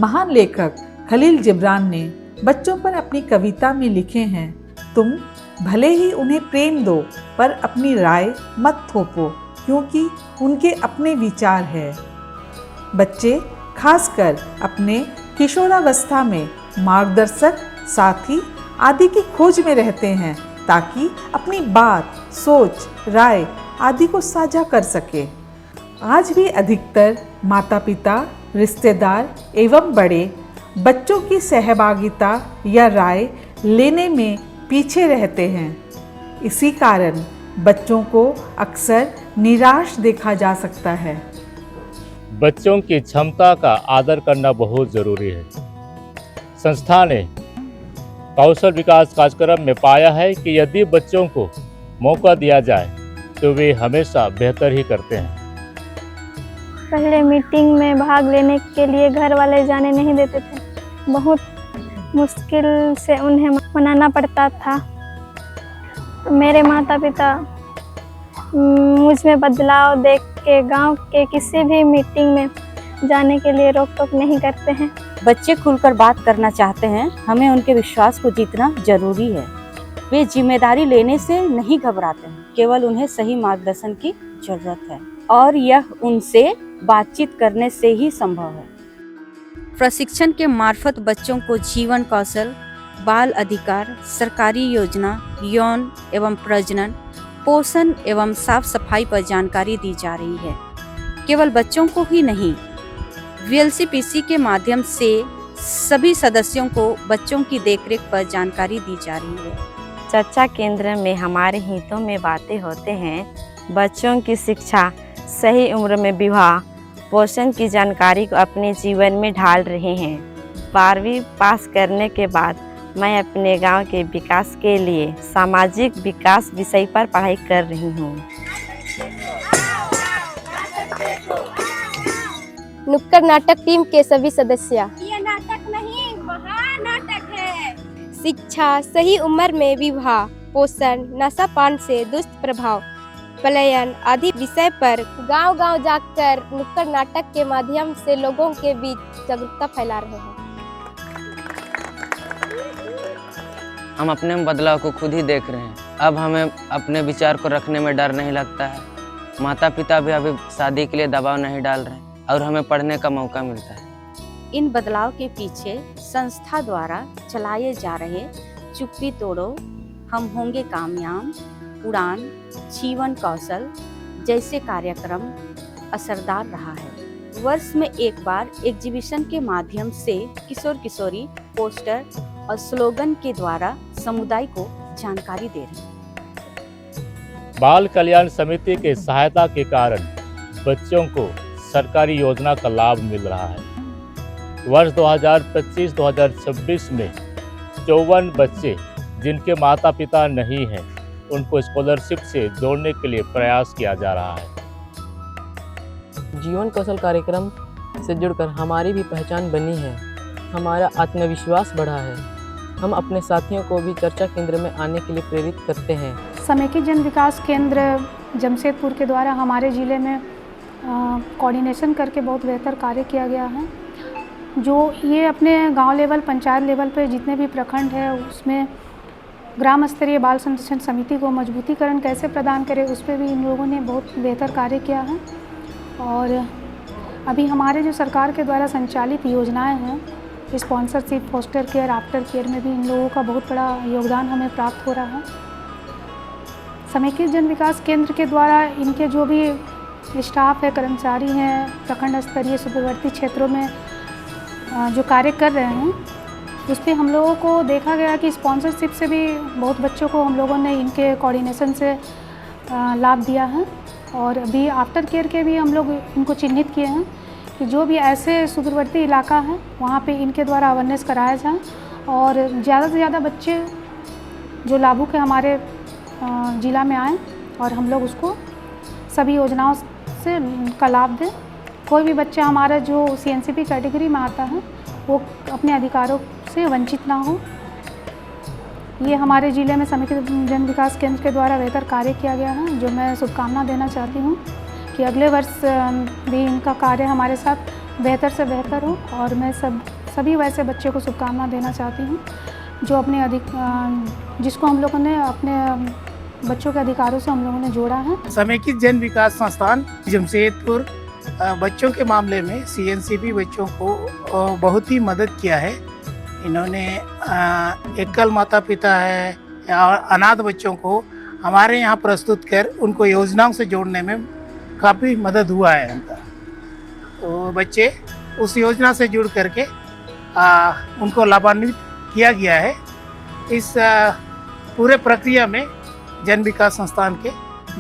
महान लेखक खलील जिब्रान ने बच्चों पर अपनी कविता में लिखे हैं, तुम भले ही उन्हें प्रेम दो पर अपनी राय मत थोपो, क्योंकि उनके अपने विचार हैं। बच्चे खासकर अपने किशोरावस्था में मार्गदर्शक, साथी आदि की खोज में रहते हैं ताकि अपनी बात, सोच, राय आदि को साझा कर सके। आज भी अधिकतर माता-पिता, रिश्तेदार एवं बड़े बच्चों की सहभागिता या राय लेने में पीछे रहते हैं। इसी कारण बच्चों को अक्सर निराश देखा जा सकता है। बच्चों की क्षमता का आदर करना बहुत ज़रूरी है। संस्था ने कौशल विकास कार्यक्रम में पाया है कि यदि बच्चों को मौका दिया जाए तो वे हमेशा बेहतर ही करते हैं। पहले मीटिंग में भाग लेने के लिए घर वाले जाने नहीं देते थे, बहुत मुश्किल से उन्हें मनाना पड़ता था। तो मेरे माता पिता मुझ में बदलाव देख के गांव के किसी भी मीटिंग में जाने के लिए रोक टोक नहीं करते हैं। बच्चे खुलकर बात करना चाहते हैं, हमें उनके विश्वास को जीतना जरूरी है। वे जिम्मेदारी लेने से नहीं घबराते हैं, केवल उन्हें सही मार्गदर्शन की जरूरत है और यह उनसे बातचीत करने से ही संभव है। प्रशिक्षण के मार्फत बच्चों को जीवन कौशल, बाल अधिकार, सरकारी योजना, यौन एवं प्रजनन, पोषण एवं साफ सफाई पर जानकारी दी जा रही है। केवल बच्चों को ही नहीं, VLCPC के माध्यम से सभी सदस्यों को बच्चों की देखरेख पर जानकारी दी जा रही है। चर्चा केंद्र में हमारे हितों में बातें होते हैं। बच्चों की शिक्षा, सही उम्र में विवाह, पोषण की जानकारी को अपने जीवन में ढाल रहे हैं। 12वीं पास करने के बाद मैं अपने गांव के विकास के लिए सामाजिक विकास विषय पर पढ़ाई कर रही हूँ। नुक्कड़ नाटक टीम के सभी सदस्य। ये नाटक नहीं, महानाटक है। शिक्षा, सही उम्र में विवाह, पोषण, नशा पान से दुष्प्रभाव, पलायन आदि विषय पर गांव-गांव जाकर नुक्कड़ नाटक के माध्यम से लोगों के बीच जागरूकता फैला रहे हैं। हम अपने में बदलाव को खुद ही देख रहे हैं। अब हमें अपने विचार को रखने में डर नहीं लगता है। माता पिता भी अभी शादी के लिए दबाव नहीं डाल रहे और हमें पढ़ने का मौका मिलता है। इन बदलाव के पीछे संस्था द्वारा चलाए जा रहे चुप्पी तोड़ो, हम होंगे कामयाब, उड़ान, जीवन कौशल जैसे कार्यक्रम असरदार रहा है। वर्ष में एक बार एग्जीबिशन के माध्यम से किशोर किशोरी पोस्टर और स्लोगन के द्वारा समुदाय को जानकारी दे रहे हैं। बाल कल्याण समिति के सहायता के कारण बच्चों को सरकारी योजना का लाभ मिल रहा है। वर्ष 2025-2026 में 54 बच्चे जिनके माता पिता नहीं हैं, उनको स्कॉलरशिप से जोड़ने के लिए प्रयास किया जा रहा है। जीवन कौशल कार्यक्रम से जुड़कर हमारी भी पहचान बनी है, हमारा आत्मविश्वास बढ़ा है। हम अपने साथियों को भी चर्चा केंद्र में आने के लिए प्रेरित करते हैं। समेकित जन विकास केंद्र जमशेदपुर के द्वारा हमारे ज़िले में कोऑर्डिनेशन करके बहुत बेहतर कार्य किया गया है। जो ये अपने गांव लेवल, पंचायत लेवल पे जितने भी प्रखंड है उसमें ग्राम स्तरीय बाल संरक्षण समिति को मजबूतीकरण कैसे प्रदान करें, उस पर भी इन लोगों ने बहुत बेहतर कार्य किया है। और अभी हमारे जो सरकार के द्वारा संचालित योजनाएं हैं, sponsorship, foster care, after care में भी इन लोगों का बहुत बड़ा योगदान हमें प्राप्त हो रहा है। समेकित जन विकास केंद्र के द्वारा इनके जो भी स्टाफ है, कर्मचारी हैं, प्रखंड स्तरीय सुदूरवर्ती क्षेत्रों में जो कार्य कर रहे हैं, उस पर हम लोगों को देखा गया कि स्पॉन्सरशिप से भी बहुत बच्चों को हम लोगों ने इनके कोऑर्डिनेशन से लाभ दिया है। और अभी आफ्टर केयर के भी हम लोग इनको चिन्हित किए हैं कि जो भी ऐसे सुदूरवर्ती इलाका है वहाँ पे इनके द्वारा अवेयरनेस कराया जाए और ज़्यादा से ज़्यादा बच्चे जो लाभुक है हमारे ज़िला में आएँ और हम लोग उसको सभी योजनाओं से का लाभ दें। कोई भी बच्चा हमारा जो CNCP कैटेगरी में आता है वो अपने अधिकारों से वंचित ना हो। ये हमारे ज़िले में समेकित जन विकास केंद्र के द्वारा बेहतर कार्य किया गया है, जो मैं शुभकामना देना चाहती हूँ कि अगले वर्ष भी इनका कार्य हमारे साथ बेहतर से बेहतर हो। और मैं सभी वैसे बच्चे को शुभकामना देना चाहती हूँ जो अपने जिसको हम लोगों ने अपने बच्चों के अधिकारों से हम लोगों ने जोड़ा है। समेकित जन विकास संस्थान जमशेदपुर बच्चों के मामले में CNCP बच्चों को बहुत ही मदद किया है। इन्होंने एकल माता पिता है या अनाथ बच्चों को हमारे यहाँ प्रस्तुत कर उनको योजनाओं से जोड़ने में काफ़ी मदद हुआ है उनका। तो बच्चे उस योजना से जुड़ करके उनको लाभान्वित किया गया है। इस पूरे प्रक्रिया में जन विकास संस्थान के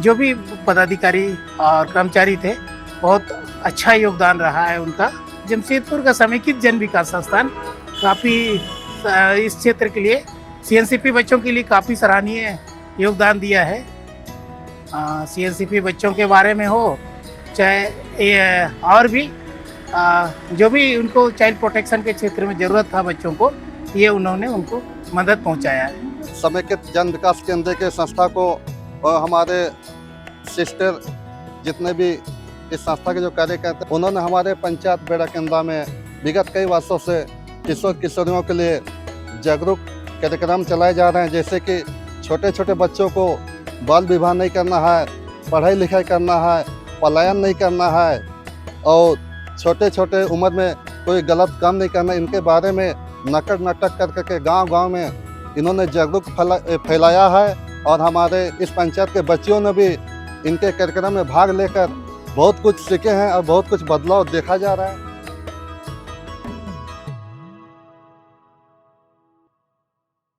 जो भी पदाधिकारी और कर्मचारी थे, बहुत अच्छा योगदान रहा है उनका। जमशेदपुर का समेकित जन विकास संस्थान काफ़ी इस क्षेत्र के लिए CNCP बच्चों के लिए काफ़ी सराहनीय योगदान दिया है। CNCP बच्चों के बारे में हो चाहे और भी जो भी उनको चाइल्ड प्रोटेक्शन के क्षेत्र में ज़रूरत था बच्चों को, ये उन्होंने उनको मदद पहुंचाया है। समेकित जन विकास केंद्र के संस्था को और हमारे सिस्टर जितने भी इस संस्था के जो कार्यकर्ता, उन्होंने हमारे पंचायत बेड़ा केंद्र में विगत कई वर्षों से किशोर किशोरियों के लिए जागरूक कार्यक्रम चलाए जा रहे हैं। जैसे कि छोटे छोटे बच्चों को बाल विवाह नहीं करना है, पढ़ाई लिखाई करना है, पलायन नहीं करना है और छोटे छोटे उम्र में कोई गलत काम नहीं करना। इनके बारे में नाटक कर करके गांव में इन्होंने जागरूक फैलाया है और हमारे इस पंचायत के बच्चों ने भी इनके कार्यक्रम में भाग लेकर बहुत कुछ सीखे हैं और बहुत कुछ बदलाव देखा जा रहा है।